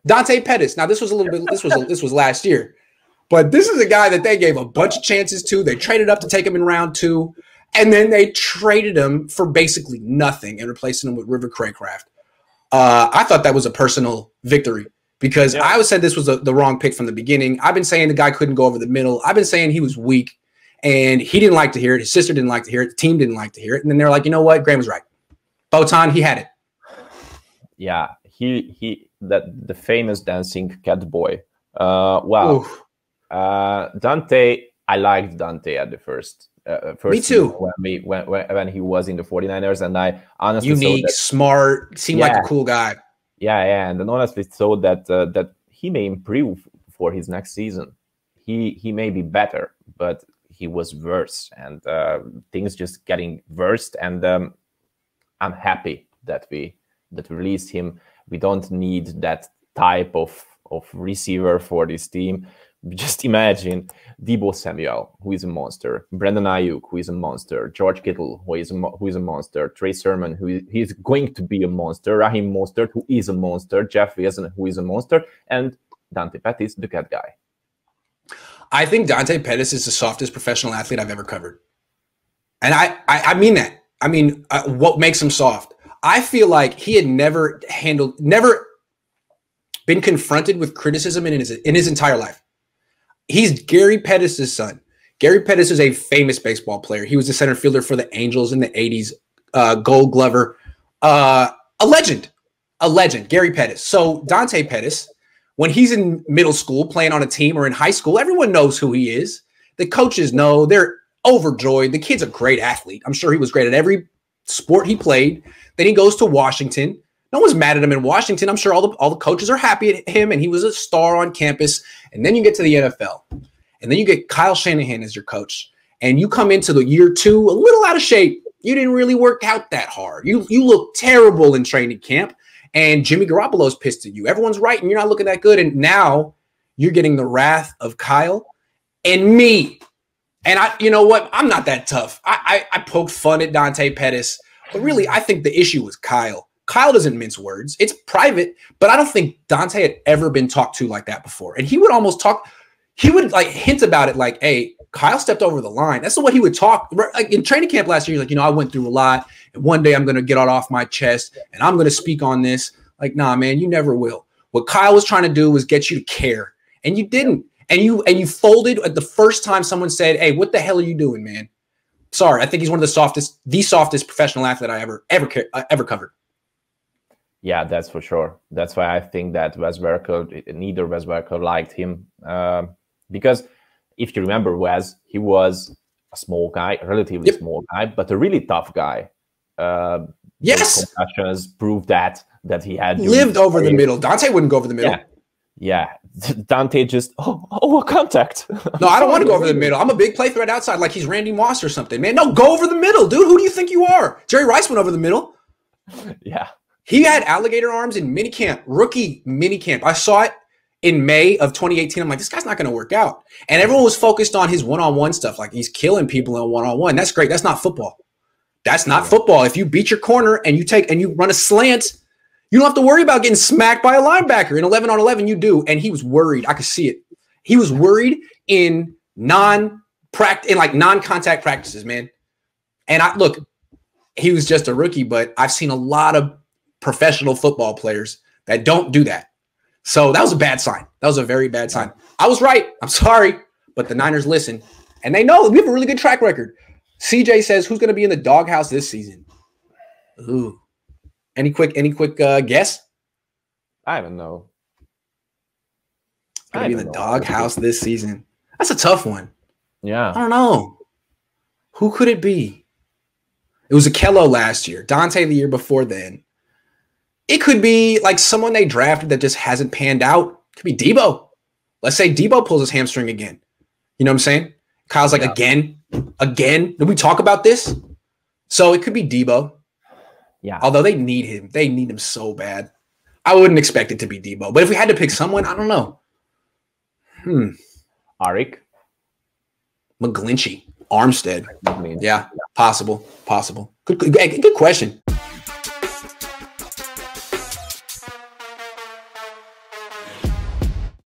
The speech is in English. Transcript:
Dante Pettis. Now this was a little bit. This was last year, but this is a guy that they gave a bunch of chances to. They traded up to take him in round 2, and then they traded him for basically nothing and replacing him with River Craycraft. I thought that was a personal victory because I always said this was the wrong pick from the beginning. I've been saying the guy couldn't go over the middle. I've been saying he was weak, and he didn't like to hear it. His sister didn't like to hear it. The team didn't like to hear it. And then they're like, you know what? Graham was right. Botond, he had it. Yeah, the famous dancing cat boy. Dante, I liked Dante at the first. Me too. When he was in the 49ers, and I honestly unique, smart, seemed like a cool guy. Yeah, and then honestly thought that he may improve for his next season. He may be better, but he was worse, and things just getting worse. And I'm happy that we released him. We don't need that type of receiver for this team. Just imagine Deebo Samuel, who is a monster, Brandon Ayuk, who is a monster, George Kittle, who is a monster, Trey Sermon, who is going to be a monster, Raheem Mostert, who is a monster, Jeff Wilson, who is a monster, and Dante Pettis, the cat guy. I think Dante Pettis is the softest professional athlete I've ever covered. And I mean that. I mean, what makes him soft? I feel like he had never been confronted with criticism in his entire life. He's Gary Pettis' son. Gary Pettis is a famous baseball player. He was the center fielder for the Angels in the 80s, Gold Glover. A legend, Gary Pettis. So Dante Pettis, when he's in middle school playing on a team or in high school, everyone knows who he is. The coaches know. They're overjoyed. The kid's a great athlete. I'm sure he was great at every sport he played. Then he goes to Washington. No one's mad at him in Washington. I'm sure all the coaches are happy at him, and he was a star on campus. And then you get to the NFL, and then you get Kyle Shanahan as your coach, and you come into the year 2 a little out of shape. You didn't really work out that hard. You look terrible in training camp, and Jimmy Garoppolo's pissed at you. Everyone's right, and you're not looking that good. And now you're getting the wrath of Kyle and me. And you know what? I'm not that tough. I poked fun at Dante Pettis, but really, I think the issue was Kyle. Kyle doesn't mince words. It's private, but I don't think Dante had ever been talked to like that before. And he would almost talk, he would like hint about it like, hey, Kyle stepped over the line. That's the way he would talk. Like in training camp last year, he's like, I went through a lot, and one day I'm going to get it off my chest, and I'm going to speak on this. Like, nah, man, you never will. What Kyle was trying to do was get you to care, and you didn't. And you folded at the first time someone said, hey, what the hell are you doing, man? Sorry, I think he's one of the softest professional athlete I ever covered. Yeah, that's for sure. That's why I think that neither Wes Welker liked him. Because if you remember Wes, he was a small guy, a relatively small guy, but a really tough guy. Yes. Concussions proved that he had lived over the middle. Dante wouldn't go over the middle. Yeah. Dante just, a contact. No, I don't want to go over the middle. I'm a big play threat outside like he's Randy Moss or something. Man, no, go over the middle, dude. Who do you think you are? Jerry Rice went over the middle. Yeah. He had alligator arms in minicamp, rookie minicamp. I saw it in May of 2018. I'm like, this guy's not going to work out. And everyone was focused on his one-on-one stuff. Like he's killing people in one-on-one. That's great. That's not football. That's not football. If you beat your corner and you run a slant, you don't have to worry about getting smacked by a linebacker. In 11-on-11, you do. And he was worried. I could see it. He was worried in non-contact practices, man. And look, he was just a rookie, but I've seen a lot of professional football players that don't do that. So that was a bad sign. That was a very bad sign. I was right. I'm sorry, but the Niners listen, and they know we have a really good track record. CJ says, who's going to be in the doghouse this season? Ooh. Any quick guess? I don't know. It's going to be in the doghouse this season. That's a tough one. Yeah. I don't know. Who could it be? It was Akello last year. Dante the year before then. It could be like someone they drafted that just hasn't panned out. It could be Deebo. Let's say Deebo pulls his hamstring again. You know what I'm saying? Kyle's like, again? Did we talk about this? So it could be Deebo. Yeah. Although they need him. They need him so bad. I wouldn't expect it to be Deebo. But if we had to pick someone, I don't know. Arik. McGlinchey. Armstead. Yeah, possible. Good question.